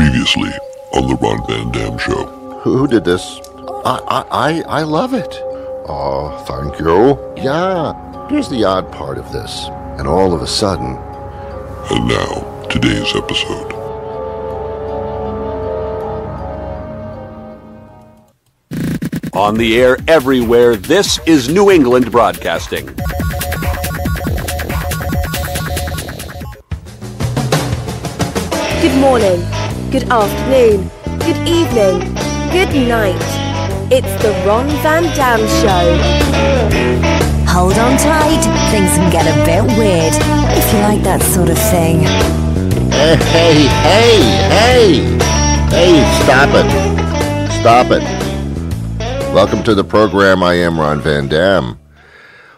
Previously on the Ron Van Dam Show. Who did this? I love it. Oh, thank you. Yeah. Here's the odd part of this. And all of a sudden... And now, today's episode. On the air everywhere, this is New England Broadcasting. Good morning, good afternoon, good evening, good night. It's the Ron Van Dam Show. Hold on tight, things can get a bit weird, if you like that sort of thing. Hey, stop it. Stop it. Welcome to the program. I am Ron Van Dam.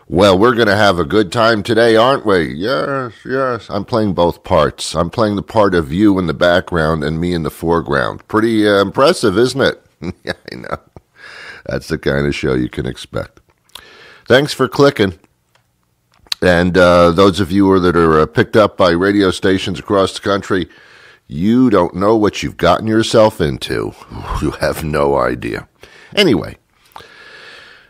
Well, we're going to have a good time today, aren't we? Yes. I'm playing both parts. I'm playing the part of you in the background and me in the foreground. Pretty impressive, isn't it? Yeah, I know. That's the kind of show you can expect. Thanks for clicking. And those of you that are picked up by radio stations across the country, you don't know what you've gotten yourself into. You have no idea. Anyway.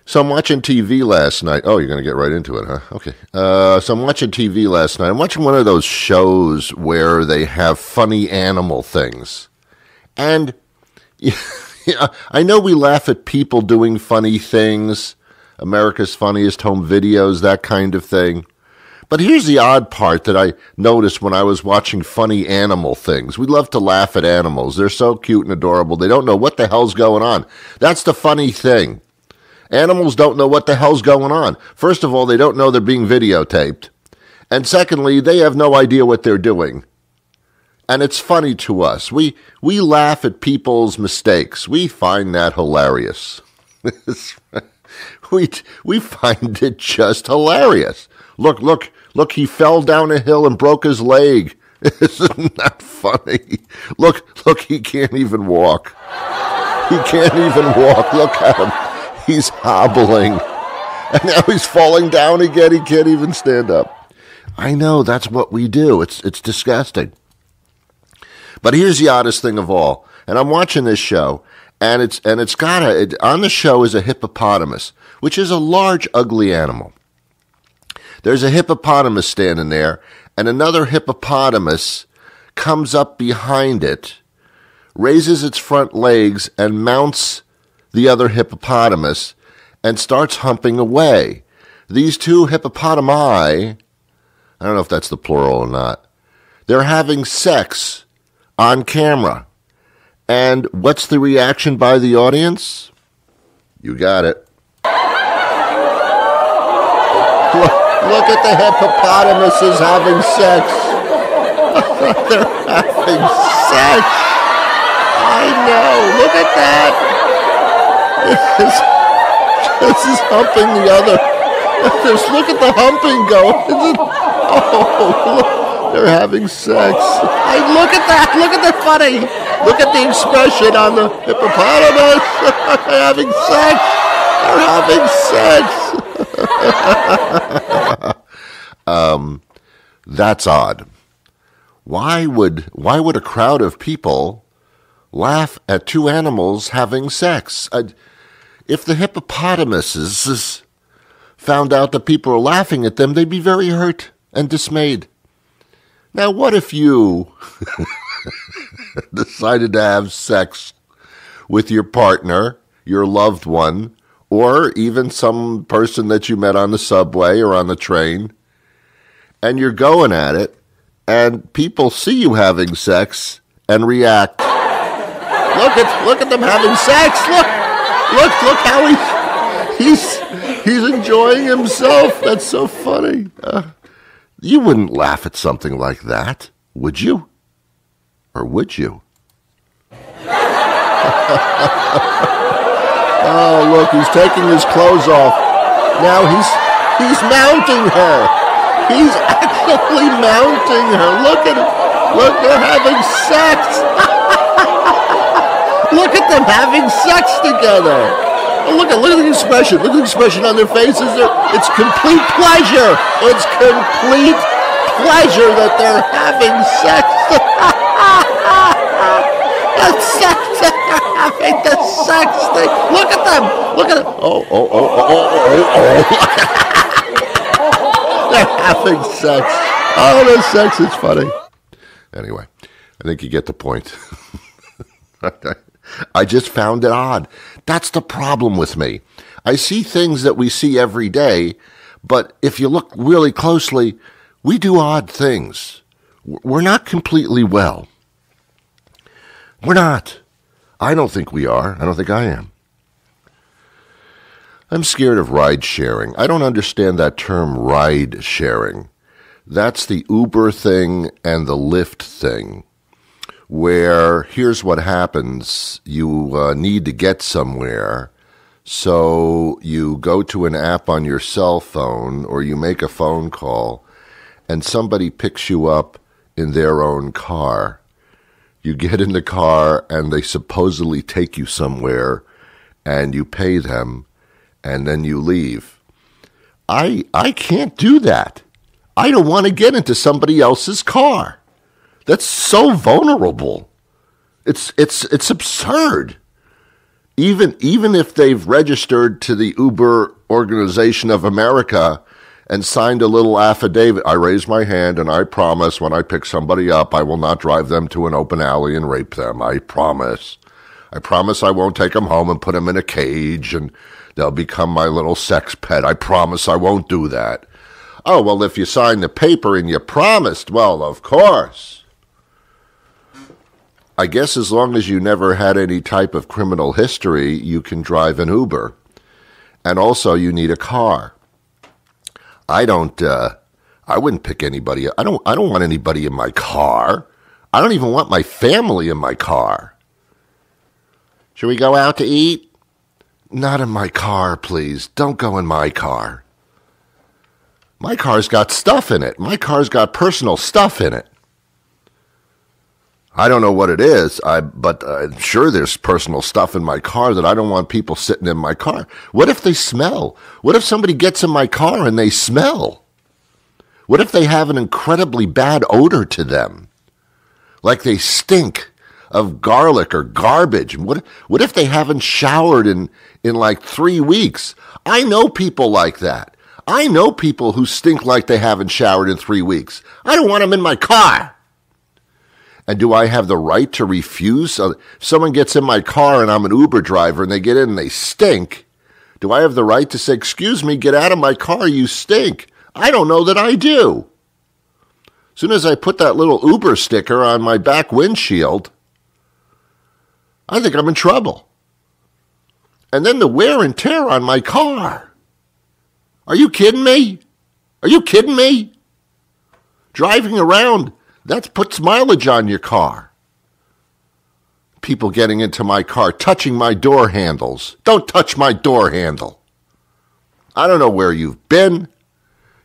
So I'm watching TV last night. Oh, you're going to get right into it, huh? Okay. So I'm watching TV last night. I'm watching one of those shows where they have funny animal things. And yeah, I know we laugh at people doing funny things, America's Funniest Home Videos, that kind of thing. But here's the odd part that I noticed when I was watching funny animal things. We love to laugh at animals. They're so cute and adorable. They don't know what the hell's going on. That's the funny thing. Animals don't know what the hell's going on. First of all, they don't know they're being videotaped. And secondly, they have no idea what they're doing. And it's funny to us. We laugh at people's mistakes. We find that hilarious. we find it just hilarious. Look, he fell down a hill and broke his leg. Isn't that funny? Look, he can't even walk. He can't even walk. Look at him. He's hobbling. And now he's falling down again. He can't even stand up. I know, that's what we do. It's disgusting. But here's the oddest thing of all. And I'm watching this show, and on the show is a hippopotamus, which is a large, ugly animal. There's a hippopotamus standing there, and another hippopotamus comes up behind it, raises its front legs, and mounts the other hippopotamus and starts humping away. These two hippopotami, I don't know if that's the plural or not, they're having sex on camera. And what's the reaction by the audience? You got it. Look at the hippopotamuses having sex. They're having sex. I know. Look at that. This is humping the other. Just look at the humping going. Oh, look, they're having sex. Hey, look at that. Look at the funny. Look at the expression on the hippopotamus. They're having sex. That's odd. Why would a crowd of people laugh at two animals having sex? If the hippopotamuses found out that people are laughing at them, they'd be very hurt and dismayed. Now, what if you decided to have sex with your partner, your loved one, or even some person that you met on the subway or on the train, and you're going at it, and people see you having sex and react? Look at them having sex. Look how he's enjoying himself. That's so funny. You wouldn't laugh at something like that, would you? Or would you? Oh, look, he's taking his clothes off. Now he's mounting her. He's actually mounting her. Look at him. Look, they're having sex. Look at them having sex together. Oh, look at the expression. Look at the expression on their faces. It's complete pleasure. It's complete pleasure that they're having sex. hate the sex thing. Look at them. Look at them. Oh. They're having sex. Oh, the sex is funny. Anyway, I think you get the point. I just found it odd. That's the problem with me. I see things that we see every day, but if you look really closely, we do odd things. We're not completely well. We're not. I don't think we are. I don't think I am. I'm scared of ride sharing. I don't understand that term ride sharing. That's the Uber thing and the Lyft thing, where here's what happens. You need to get somewhere, so you go to an app on your cell phone or you make a phone call, and somebody picks you up in their own car. You get in the car, and they supposedly take you somewhere, and you pay them, and then you leave. I can't do that. I don't want to get into somebody else's car. That's so vulnerable. It's absurd. Even if they've registered to the Uber Organization of America and signed a little affidavit, I raise my hand and I promise when I pick somebody up, I will not drive them to an open alley and rape them. I promise. I promise I won't take them home and put them in a cage and they'll become my little sex pet. I promise I won't do that. Oh, well, if you signed the paper and you promised, well, of course. I guess as long as you never had any type of criminal history, you can drive an Uber. And also you need a car. I wouldn't pick anybody. I don't want anybody in my car. I don't even want my family in my car. Should we go out to eat? Not in my car, please. Don't go in my car. My car's got stuff in it. My car's got personal stuff in it. I don't know what it is, but I'm sure there's personal stuff in my car that I don't want people sitting in my car. What if they smell? What if somebody gets in my car and they smell? What if they have an incredibly bad odor to them? Like they stink of garlic or garbage. What if they haven't showered in like 3 weeks? I know people like that. I know people who stink like they haven't showered in 3 weeks. I don't want them in my car. And do I have the right to refuse? If someone gets in my car and I'm an Uber driver and they get in and they stink, do I have the right to say, excuse me, get out of my car, you stink? I don't know that I do. As soon as I put that little Uber sticker on my back windshield, I think I'm in trouble. And then the wear and tear on my car. Are you kidding me? Are you kidding me? Driving around, that puts mileage on your car. People getting into my car, touching my door handles. Don't touch my door handle. I don't know where you've been.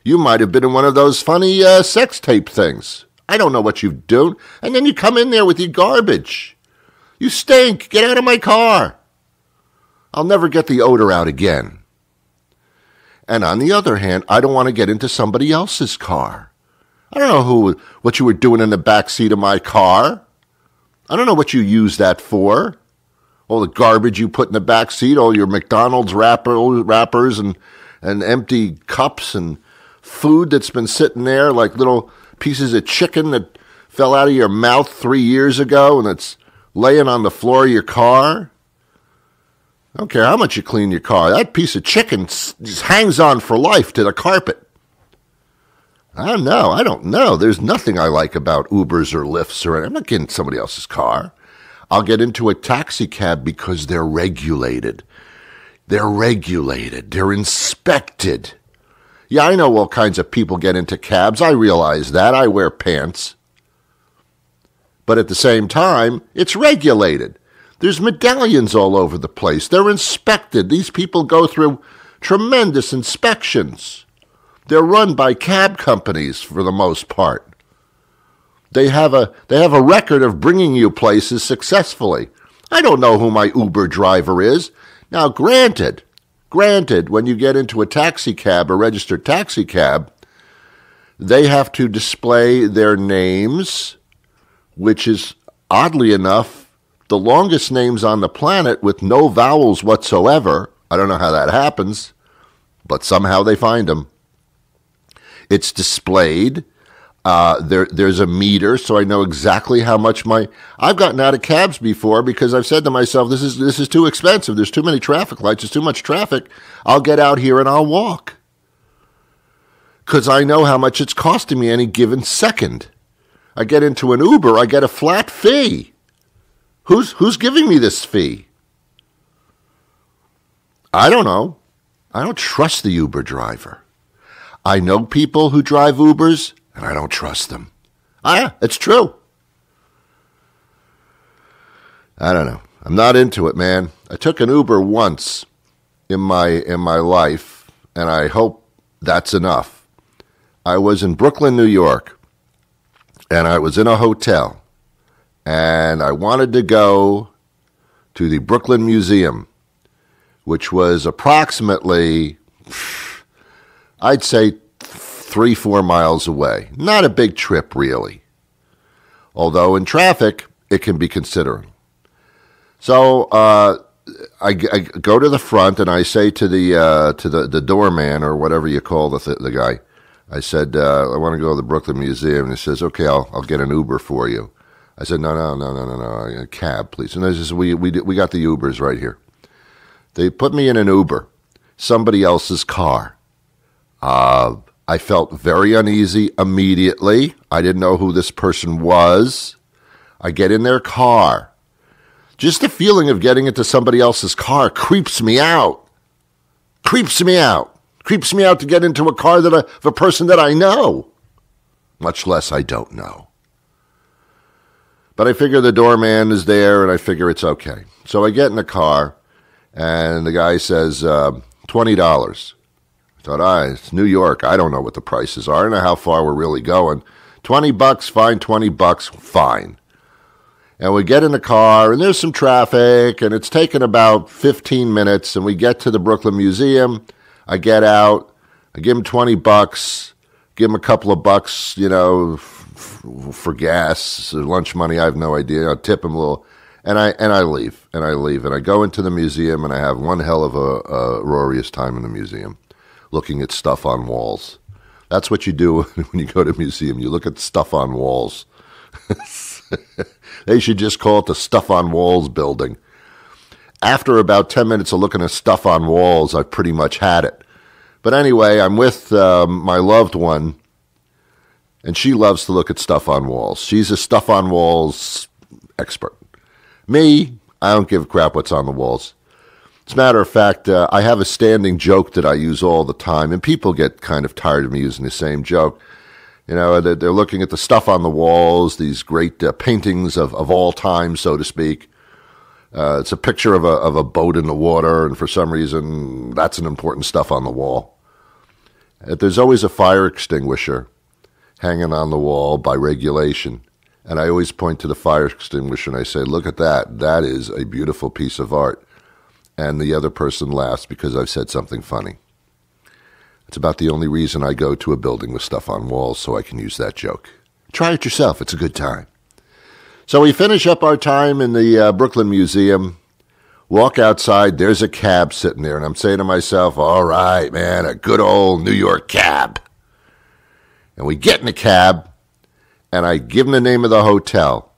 You might have been in one of those funny sex tape things. I don't know what you've done. And then you come in there with your garbage. You stink. Get out of my car. I'll never get the odor out again. And on the other hand, I don't want to get into somebody else's car. I don't know what you were doing in the back seat of my car. I don't know what you use that for. All the garbage you put in the back seat, all your McDonald's wrappers and empty cups and food that's been sitting there like little pieces of chicken that fell out of your mouth 3 years ago and it's laying on the floor of your car. I don't care how much you clean your car. That piece of chicken just hangs on for life to the carpet. I don't know. There's nothing I like about Ubers or Lyfts or anything. I'm not getting in somebody else's car. I'll get into a taxi cab because they're regulated. They're regulated. They're inspected. Yeah, I know all kinds of people get into cabs. I realize that. I wear pants. But at the same time, it's regulated. There's medallions all over the place. They're inspected. These people go through tremendous inspections. They're run by cab companies for the most part. They have a record of bringing you places successfully. I don't know who my Uber driver is. Now, granted, when you get into a taxi cab, a registered taxi cab, they have to display their names, which is, oddly enough, the longest names on the planet with no vowels whatsoever. I don't know how that happens, but somehow they find them. It's displayed. There's a meter, so I know exactly how much I've gotten out of cabs before because I've said to myself, this is too expensive. There's too many traffic lights. There's too much traffic. I'll get out here and I'll walk. Because I know how much it's costing me any given second. I get into an Uber, I get a flat fee. Who's giving me this fee? I don't know. I don't trust the Uber driver. I know people who drive Ubers, and I don't trust them. It's true. I don't know. I'm not into it, man. I took an Uber once in my life, and I hope that's enough. I was in Brooklyn, New York, and I was in a hotel. And I wanted to go to the Brooklyn Museum, which was approximately, I'd say, 3-4 miles away. Not a big trip, really. Although in traffic, it can be considerable. So I go to the front and I say to the doorman or whatever you call the guy, I said, I want to go to the Brooklyn Museum. And he says, okay, I'll get an Uber for you. I said, no, a cab, please. And they said, we got the Ubers right here. They put me in an Uber, somebody else's car. I felt very uneasy immediately. I didn't know who this person was. I get in their car. Just the feeling of getting into somebody else's car creeps me out. Creeps me out to get into a car of a person that I know, much less I don't know. But I figure the doorman is there, and I figure it's okay. So I get in the car, and the guy says, $20. I thought, it's New York. I don't know what the prices are. I don't know how far we're really going. $20, fine, $20, fine. And we get in the car, and there's some traffic, and it's taken about 15 minutes, and we get to the Brooklyn Museum. I get out. I give him $20, give him a couple of bucks, for gas, lunch money, I have no idea. I'll tip him a little, and I leave, and I go into the museum, and I have one hell of a roarious time in the museum, looking at stuff on walls. That's what you do when you go to a museum. You look at stuff on walls. They should just call it the Stuff on Walls building. After about 10 minutes of looking at stuff on walls, I've pretty much had it. But anyway, I'm with my loved one, and she loves to look at stuff on walls. She's a stuff on walls expert. Me, I don't give a crap what's on the walls. As a matter of fact, I have a standing joke that I use all the time, and people get kind of tired of me using the same joke. They're looking at the stuff on the walls, these great paintings of all time, so to speak. It's a picture of a boat in the water, and for some reason, that's an important stuff on the wall. There's always a fire extinguisher hanging on the wall by regulation. And I always point to the fire extinguisher and I say, look at that. That is a beautiful piece of art. And the other person laughs because I've said something funny. It's about the only reason I go to a building with stuff on walls, so I can use that joke. Try it yourself. It's a good time. So we finish up our time in the Brooklyn Museum, walk outside, there's a cab sitting there, and I'm saying to myself, all right, man, a good old New York cab. And we get in the cab, and I give him the name of the hotel.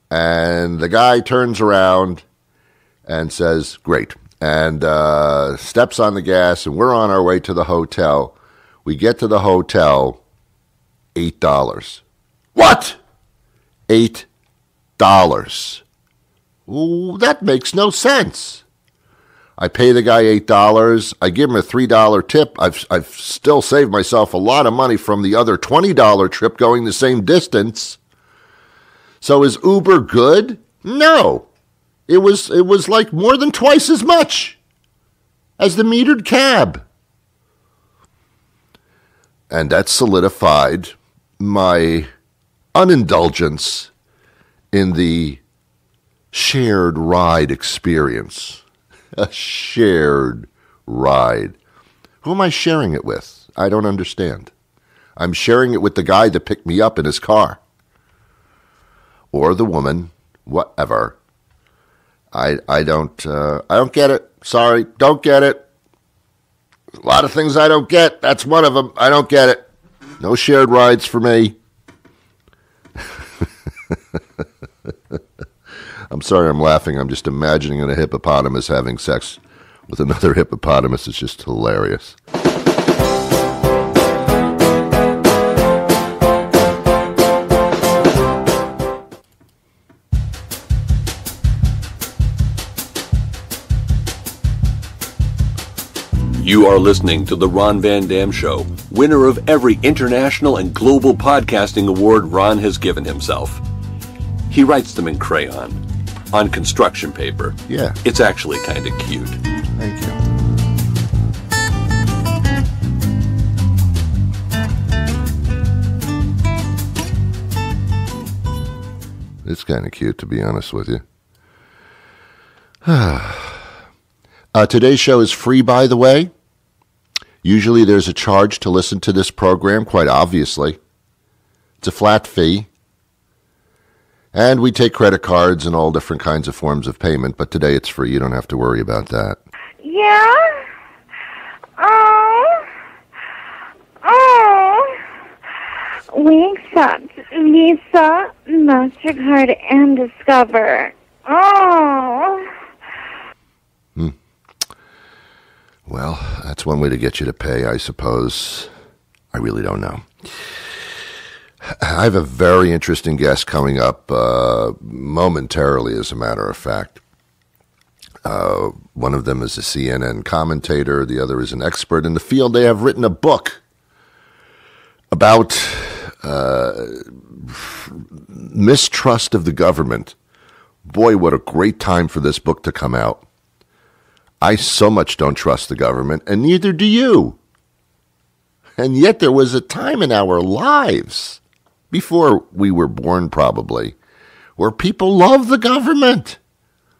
And the guy turns around and says, great, and steps on the gas, and we're on our way to the hotel. We get to the hotel, $8. What? $8. Ooh, that makes no sense. I pay the guy $8. I give him a $3 tip. I've still saved myself a lot of money from the other $20 trip going the same distance. So is Uber good? No. It was like more than twice as much as the metered cab. And that solidified my unindulgence in the shared ride experience. A shared ride. Who am I sharing it with? I don't understand. I'm sharing it with the guy that picked me up in his car. Or the woman, whatever, I don't get it. Sorry, don't get it. A lot of things I don't get. That's one of them. I don't get it. No shared rides for me. I'm sorry I'm laughing. I'm just imagining a hippopotamus having sex with another hippopotamus. It's just hilarious. You are listening to The Ron Van Dam Show, winner of every international and global podcasting award Ron has given himself. He writes them in crayon, on construction paper. Yeah. It's actually kind of cute. Thank you. It's kind of cute, to be honest with you. Today's show is free, by the way. Usually there's a charge to listen to this program, quite obviously. It's a flat fee. And we take credit cards and all different kinds of forms of payment, but today it's free. You don't have to worry about that. Yeah? We accept Visa, MasterCard, and Discover. Well, that's one way to get you to pay, I suppose. I really don't know. I have a very interesting guest coming up momentarily, as a matter of fact. One of them is a CNN commentator. The other is an expert in the field. They have written a book about mistrust of the government. Boy, what a great time for this book to come out. I so much don't trust the government, and neither do you. And yet there was a time in our lives, before we were born probably, where people loved the government.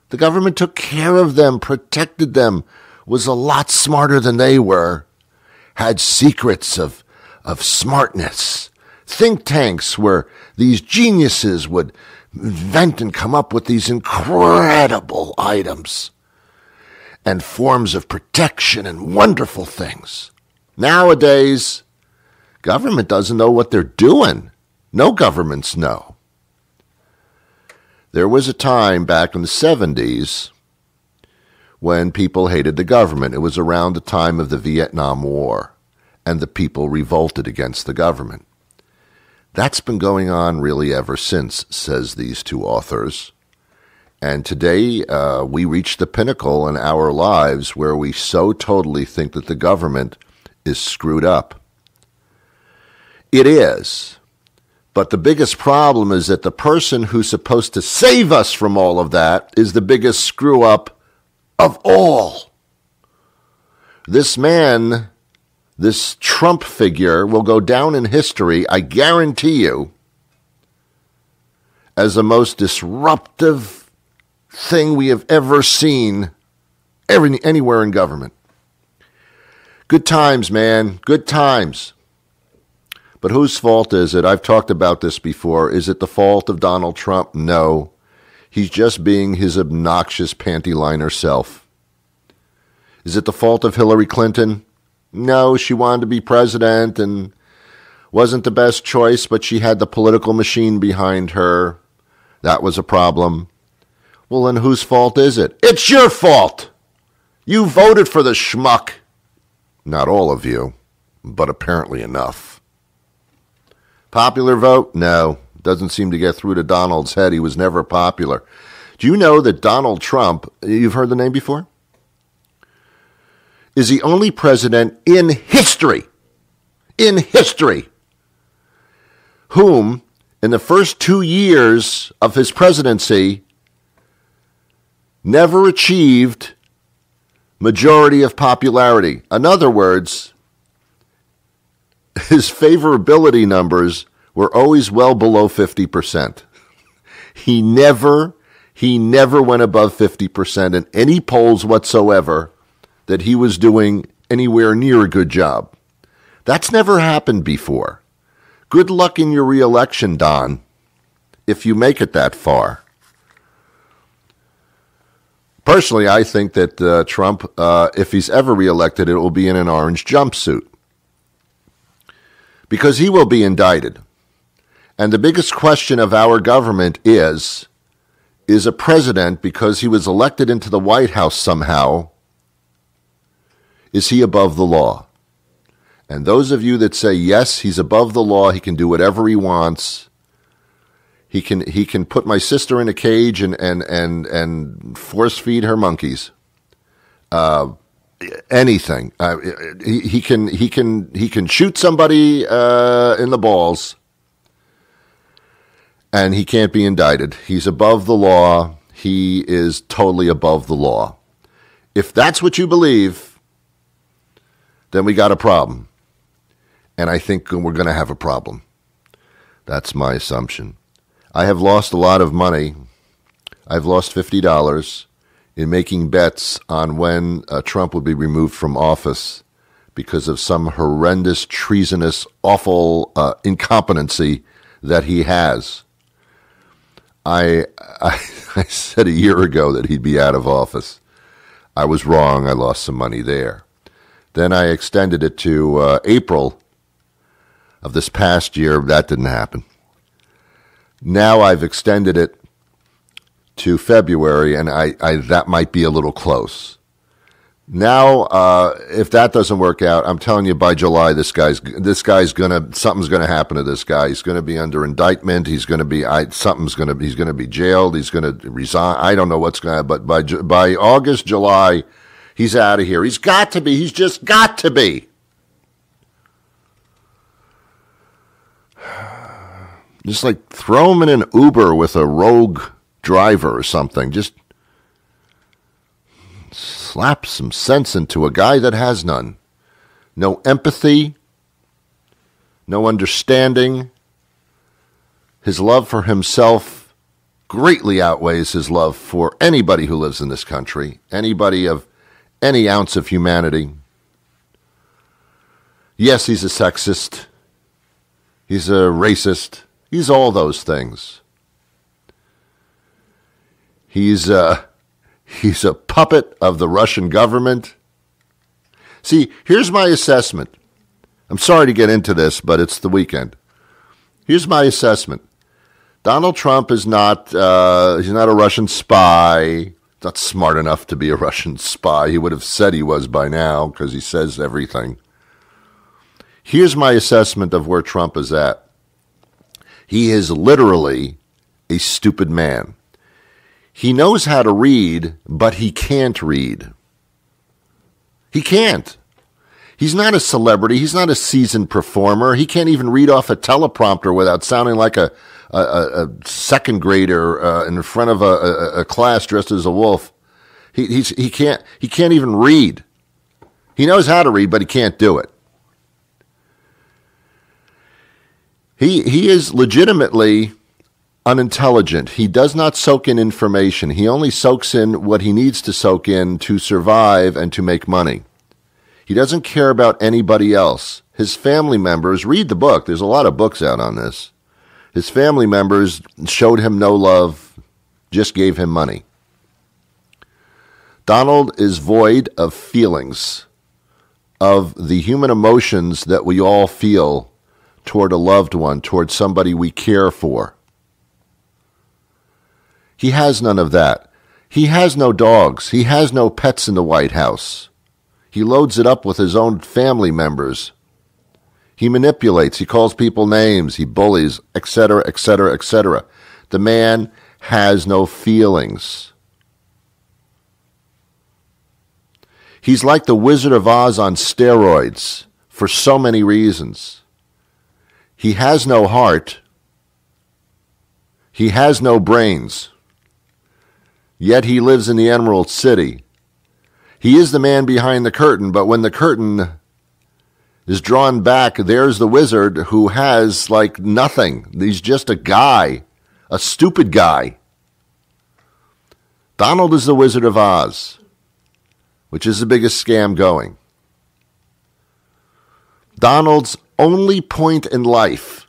The government took care of them, protected them, was a lot smarter than they were, had secrets of smartness. Think tanks where these geniuses would invent and come up with these incredible items and forms of protection and wonderful things. Nowadays, government doesn't know what they're doing. No governments know. There was a time back in the 70s when people hated the government. It was around the time of the Vietnam War, and the people revolted against the government. That's been going on really ever since, says these two authors. And today we reach the pinnacle in our lives where we so totally think that the government is screwed up. It is. But the biggest problem is that the person who's supposed to save us from all of that is the biggest screw up of all. This man, this Trump figure, will go down in history, I guarantee you, as the most disruptive thing we have ever seen anywhere in government. Good times, man. Good times. But whose fault is it? I've talked about this before. Is it the fault of Donald Trump? No. He's just being his obnoxious panty liner self. Is it the fault of Hillary Clinton? No, she wanted to be president and wasn't the best choice, but she had the political machine behind her. That was a problem. Well, then whose fault is it? It's your fault! You voted for the schmuck. Not all of you, but apparently enough. Popular vote? No. Doesn't seem to get through to Donald's head. He was never popular. Do you know that Donald Trump, you've heard the name before, is the only president in history, whom, in the first 2 years of his presidency, never achieved majority of popularity. In other words, his favorability numbers were always well below 50%. He never went above 50% in any polls whatsoever that he was doing anywhere near a good job. That's never happened before. Good luck in your re-election, Don, if you make it that far. Personally, I think that Trump, if he's ever reelected, it will be in an orange jumpsuit. Because he will be indicted. And the biggest question of our government is a president, because he was elected into the White House somehow, is he above the law? And those of you that say, yes, he's above the law, he can do whatever he wants, he can put my sister in a cage and force feed her monkeys. Anything. He can shoot somebody in the balls, and he can't be indicted. He's above the law. He is totally above the law. If that's what you believe, then we got a problem. And I think we're going to have a problem. That's my assumption. I have lost a lot of money. I've lost $50 in making bets on when Trump will be removed from office because of some horrendous, treasonous, awful incompetency that he has. I said a year ago that he'd be out of office. I was wrong. I lost some money there. Then I extended it to April of this past year. That didn't happen. Now I've extended it to February, and I that might be a little close. Now, if that doesn't work out, I'm telling you, by July, this guy's something's gonna happen to this guy. He's gonna be under indictment. He's gonna be he's gonna be jailed. He's gonna resign. I don't know what's gonna, but by August, July, he's out of here. He's got to be. He's just got to be. Just like throw him in an Uber with a rogue driver or something. Just slap some sense into a guy that has none. No empathy, no understanding. His love for himself greatly outweighs his love for anybody who lives in this country, anybody of any ounce of humanity. Yes, he's a sexist. He's a racist. He's all those things. He's a puppet of the Russian government. See, here's my assessment. I'm sorry to get into this, but it's the weekend. Here's my assessment. Donald Trump is not, he's not a Russian spy. He's not smart enough to be a Russian spy. He would have said he was by now because he says everything. Here's my assessment of where Trump is at. He is literally a stupid man. He knows how to read, but he can't read. He can't. He's not a celebrity. He's not a seasoned performer. He can't even read off a teleprompter without sounding like a second grader in front of a class dressed as a wolf. He can't even read. He knows how to read, but he can't do it. He is legitimately unintelligent. He does not soak in information. He only soaks in what he needs to soak in to survive and to make money. He doesn't care about anybody else. His family members, read the book. There's a lot of books out on this. His family members showed him no love, just gave him money. Donald is void of feelings, of the human emotions that we all feel toward a loved one, toward somebody we care for. He has none of that. He has no dogs. He has no pets in the White House. He loads it up with his own family members. He manipulates. He calls people names. He bullies, etc., etc., etc. The man has no feelings. He's like the Wizard of Oz on steroids for so many reasons. He has no heart. He has no brains. Yet he lives in the Emerald City. He is the man behind the curtain, but when the curtain is drawn back, there's the wizard who has like nothing. He's just a guy, a stupid guy. Donald is the Wizard of Oz, which is the biggest scam going. Donald's only point in life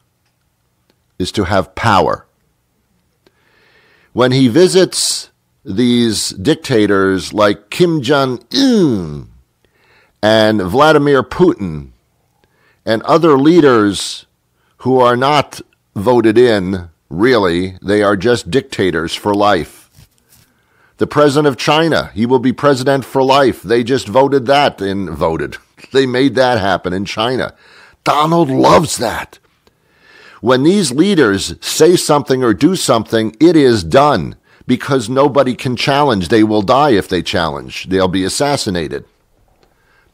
is to have power. When he visits these dictators like Kim Jong-un and Vladimir Putin and other leaders who are not voted in, really, they are just dictators for life. The president of China, he will be president for life. They just voted that They made that happen in China. Donald loves that. When these leaders say something or do something, it is done because nobody can challenge. They will die if they challenge. They'll be assassinated.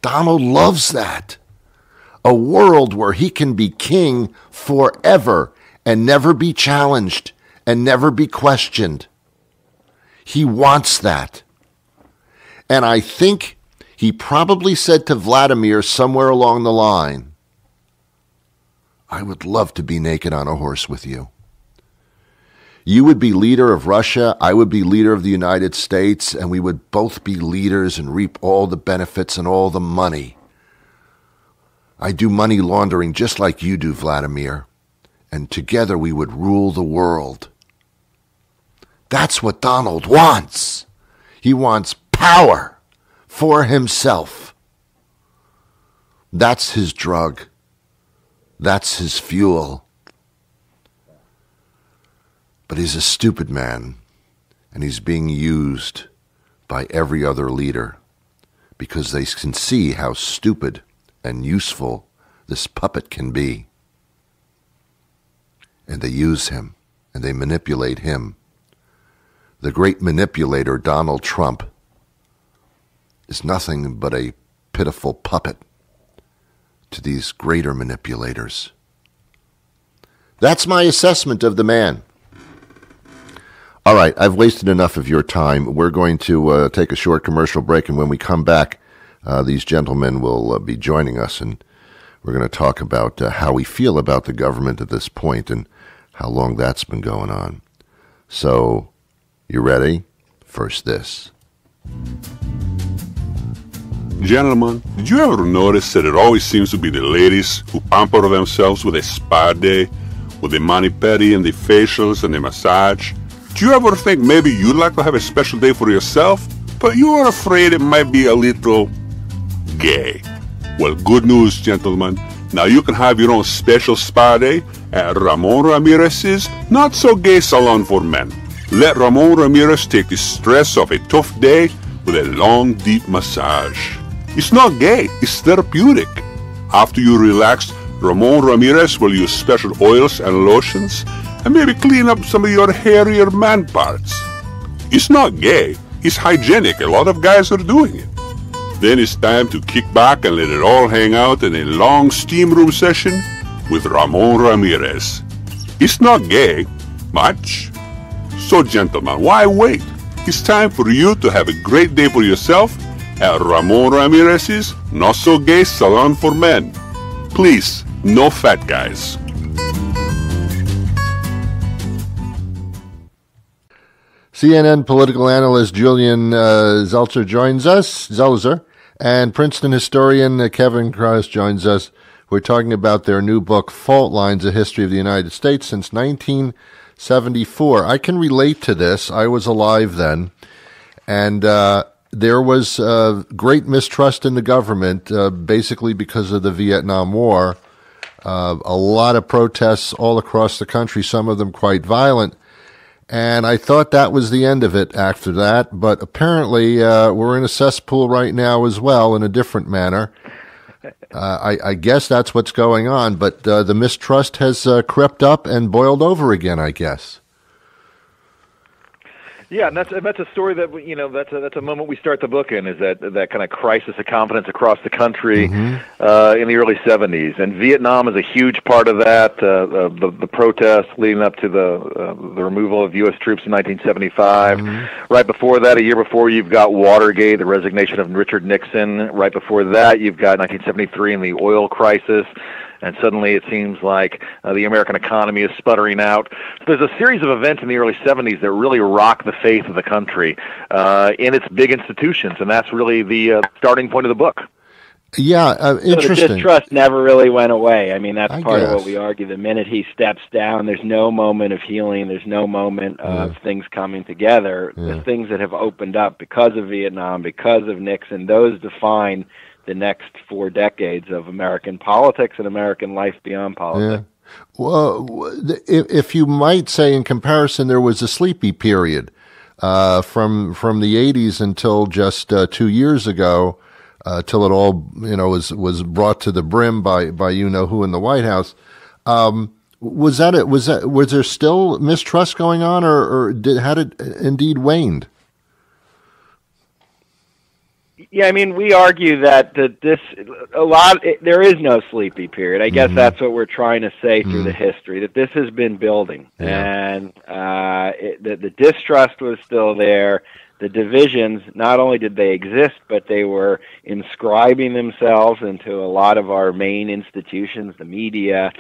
Donald loves that. A world where he can be king forever and never be challenged and never be questioned. He wants that. And I think he probably said to Vladimir somewhere along the line, I would love to be naked on a horse with you. You would be leader of Russia, I would be leader of the United States, and we would both be leaders and reap all the benefits and all the money. I do money laundering just like you do, Vladimir, and together we would rule the world. That's what Donald wants. He wants power for himself. That's his drug. That's his fuel. But he's a stupid man, and he's being used by every other leader because they can see how stupid and useful this puppet can be. And they use him, and they manipulate him. The great manipulator, Donald Trump, is nothing but a pitiful puppet to these greater manipulators. That's my assessment of the man. All right, I've wasted enough of your time. We're going to take a short commercial break, and when we come back, these gentlemen will be joining us, and we're going to talk about how we feel about the government at this point and how long that's been going on. So, you ready? First this. Gentlemen, did you ever notice that it always seems to be the ladies who pamper themselves with a spa day, with the mani-pedi and the facials and the massage? Do you ever think maybe you'd like to have a special day for yourself, but you are afraid it might be a little gay? Well, good news, gentlemen. Now you can have your own special spa day at Ramon Ramirez's Not So Gay Salon for Men. Let Ramon Ramirez take the stress of a tough day with a long, deep massage. It's not gay, it's therapeutic. After you relax, Ramon Ramirez will use special oils and lotions and maybe clean up some of your hairier man parts. It's not gay, it's hygienic. A lot of guys are doing it. Then it's time to kick back and let it all hang out in a long steam room session with Ramon Ramirez. It's not gay, much. So gentlemen, why wait? It's time for you to have a great day for yourself at Ramon Ramirez's Not So Gay Salon for Men. Please, no fat guys. CNN political analyst Julian Zelizer, and Princeton historian Kevin Kruse joins us. We're talking about their new book, Fault Lines, A History of the United States since 1974. I can relate to this. I was alive then, and there was great mistrust in the government, basically because of the Vietnam War. A lot of protests all across the country, some of them quite violent. And I thought that was the end of it after that, but apparently we're in a cesspool right now as well in a different manner. I guess that's what's going on, but the mistrust has crept up and boiled over again, I guess. Yeah, and that's a story that that's a moment we start the book in, is that kind of crisis of confidence across the country in the early 70s, and Vietnam is a huge part of that. The protests leading up to the removal of U.S. troops in 1975. Right before that, a year before, you've got Watergate, the resignation of Richard Nixon. Right before that, you've got 1973 and the oil crisis. And suddenly it seems like the American economy is sputtering out. So there's a series of events in the early 70s that really rock the faith of the country in its big institutions, and that's really the starting point of the book. Yeah, interesting. So the distrust never really went away. I mean, that's I part of guess. what we argue. The minute he steps down, there's no moment of healing. There's no moment of things coming together. The things that have opened up because of Vietnam, because of Nixon, those define the next 4 decades of American politics and American life beyond politics. Yeah. Well, if you might say, in comparison, there was a sleepy period from the 80s until just 2 years ago, till it all was brought to the brim by who in the White House. Was there still mistrust going on, or had it indeed waned? Yeah, I mean, we argue that there is no sleepy period. I guess that's what we're trying to say through the history, that this has been building. And the distrust was still there. The divisions, not only did they exist, but they were inscribing themselves into a lot of our main institutions, the media,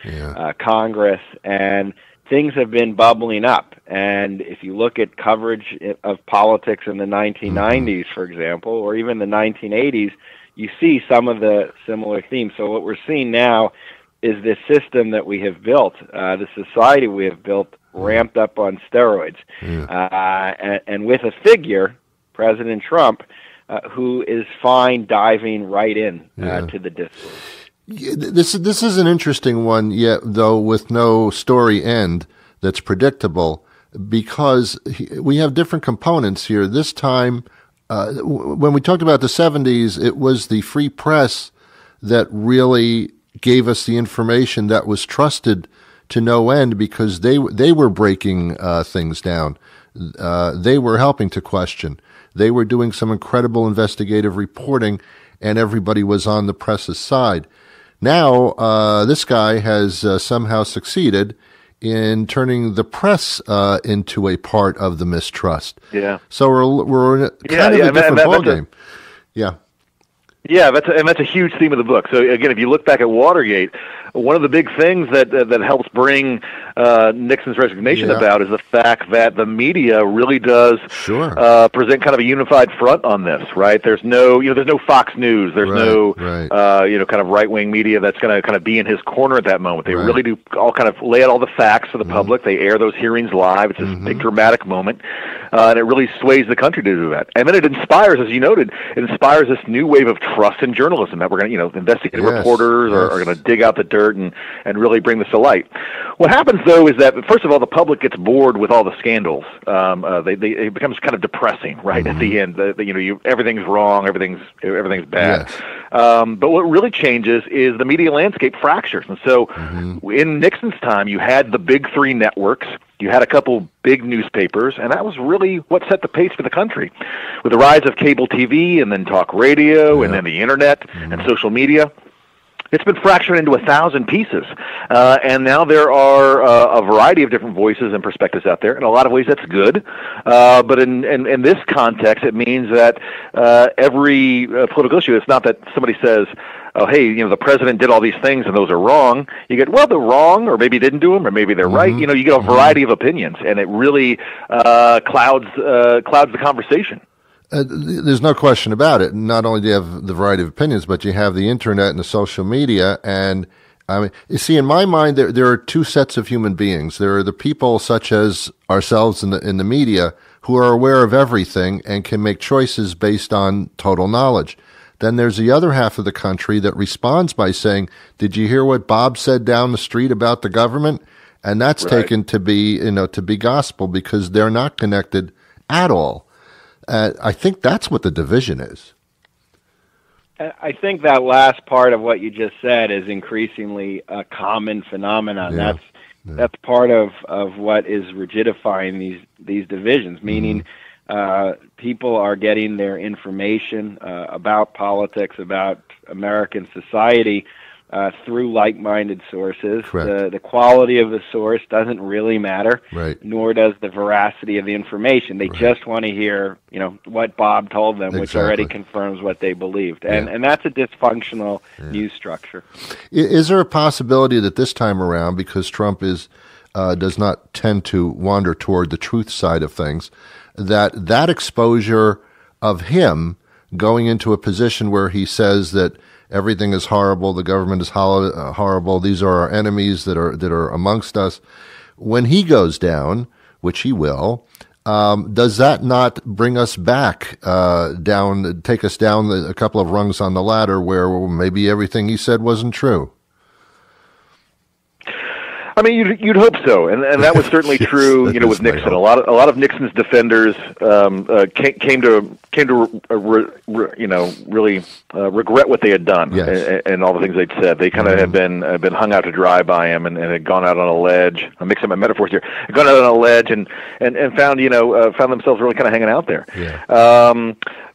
Congress, and things have been bubbling up. And if you look at coverage of politics in the 1990s, for example, or even the 1980s, you see some of the similar themes. So what we're seeing now is this system that we have built, the society we have built, ramped up on steroids. And with a figure, President Trump, who is fine diving right in to the discourse. This is an interesting one, yet though with no story end that's predictable, because we have different components here. This time, when we talked about the 70s, it was the free press that really gave us the information that was trusted to no end, because they were breaking things down. They were helping to question. They were doing some incredible investigative reporting, and everybody was on the press's side. Now, this guy has somehow succeeded in turning the press into a part of the mistrust. Yeah. So we're in a different ballgame. Yeah. Yeah, that's a huge theme of the book. So again, if you look back at Watergate, one of the big things that helps bring Nixon's resignation about is the fact that the media really does present kind of a unified front on this, right? There's no Fox News, there's no kind of right-wing media that's going to kind of be in his corner at that moment. They really do all kind of lay out all the facts for the public. They air those hearings live. It's this big dramatic moment, and it really sways the country to do that. And then it inspires, as you noted, this new wave of trust in journalism that we're going to, investigative reporters are going to dig out the dirt and really bring this to light. What happens, though, is that, first of all, the public gets bored with all the scandals. It becomes kind of depressing, right, at the end. Everything's wrong, everything's bad. But what really changes is the media landscape fractures. And so in Nixon's time, you had the big 3 networks. You had a couple big newspapers, and that was really what set the pace for the country. With the rise of cable TV and then talk radio and then the internet and social media, it's been fractured into 1,000 pieces. And now there are a variety of different voices and perspectives out there. In a lot of ways, that's good. But in this context, it means that every political issue, it's not that somebody says, oh, hey, the president did all these things and those are wrong. You get, well, they're wrong, or maybe they didn't do them, or maybe they're right. You get a variety of opinions, and it really clouds the conversation. There's no question about it. Not only do you have the variety of opinions, but you have the internet and the social media. And I mean, you see, in my mind, there are 2 sets of human beings. There are the people such as ourselves in the media who are aware of everything and can make choices based on total knowledge. Then there's the other half of the country that responds by saying, "Did you hear what Bob said down the street about the government?" And that's taken to be gospel, because they're not connected at all. I think that's what the division is. I think that last part of what you just said is increasingly a common phenomenon. That's part of what is rigidifying these divisions, meaning people are getting their information about politics, about American society, through like-minded sources. The quality of the source doesn't really matter, nor does the veracity of the information. They just want to hear, what Bob told them, which already confirms what they believed. And that's a dysfunctional news structure. Is there a possibility that this time around, because Trump does not tend to wander toward the truth side of things, that exposure of him going into a position where he says that everything is horrible. The government is horrible. These are our enemies that are amongst us. When he goes down, which he will, does that not bring us back down, take us down a couple of rungs on the ladder where maybe everything he said wasn't true? I mean, you'd hope so, and that was certainly Yes, true. that You know, is with my Nixon, hope. a lot of Nixon's defenders came to really regret what they had done, Yes. and all the things they'd said. They kind of had been hung out to dry by him, and had gone out on a ledge. I'm mixing my metaphors here. Had gone out on a ledge and found found themselves really kind of hanging out there. Yeah.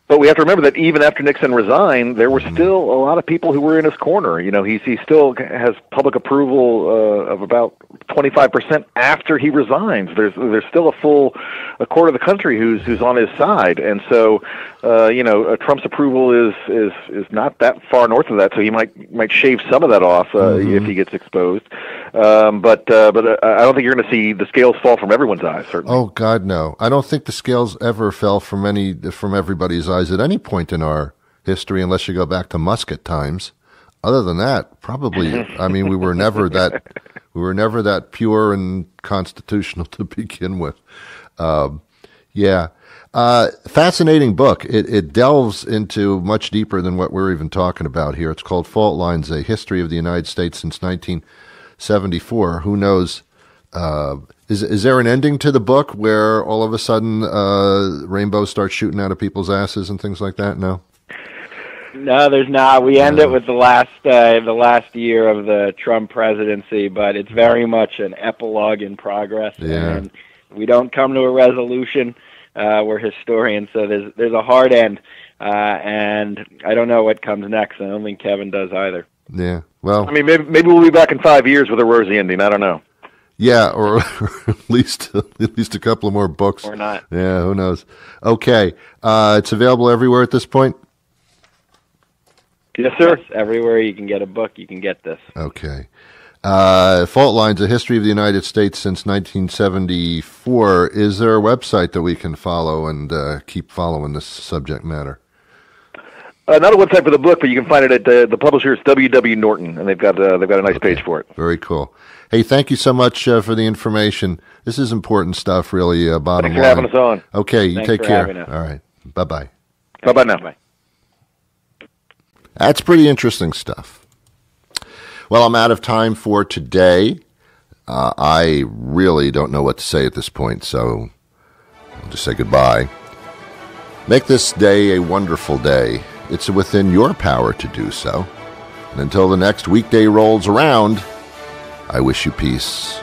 But we have to remember that even after Nixon resigned, there were still a lot of people who were in his corner. You know, he still has public approval of about 25% after he resigns. There's still a quarter of the country who's on his side, and so Trump's approval is not that far north of that. So he might shave some of that off if he gets exposed. But I don't think you're going to see the scales fall from everyone's eyes. Certainly. Oh God, no! I don't think the scales ever fell from everybody's eyes at any point in our history, unless you go back to Musket times. Other than that, probably. I mean, we were never that pure and constitutional to begin with. Fascinating book. It delves into much deeper than what we're even talking about here. It's called Fault Lines: A History of the United States Since 1974. Who knows? Is there an ending to the book where all of a sudden rainbows start shooting out of people's asses and things like that? No. No, there's not. We end it with the last year of the Trump presidency, but it's very much an epilogue in progress. Yeah. And we don't come to a resolution. We're historians, so there's a hard end, and I don't know what comes next. I don't think Kevin does either. Yeah. Well, I mean, maybe we'll be back in 5 years with a rosy ending. I don't know. Yeah, or at least a couple of more books. Or not. Yeah, who knows? Okay. It's available everywhere at this point? Yes, sir. Yes, everywhere you can get a book, you can get this. Okay. Fault Lines: A History of the United States Since 1974. Is there a website that we can follow and keep following this subject matter? Not a website for the book, but you can find it at the publisher is W.W. Norton, and they've got a nice page for it. Very cool. Hey, thank you so much for the information. This is important stuff, really. Bottom Thanks for line. having us on. Okay, you Thanks take for care. having us. All right. Bye-bye. Bye-bye now. Bye. That's pretty interesting stuff. Well, I'm out of time for today. I really don't know what to say at this point, so I'll just say goodbye. Make this day a wonderful day. It's within your power to do so. And until the next weekday rolls around, I wish you peace.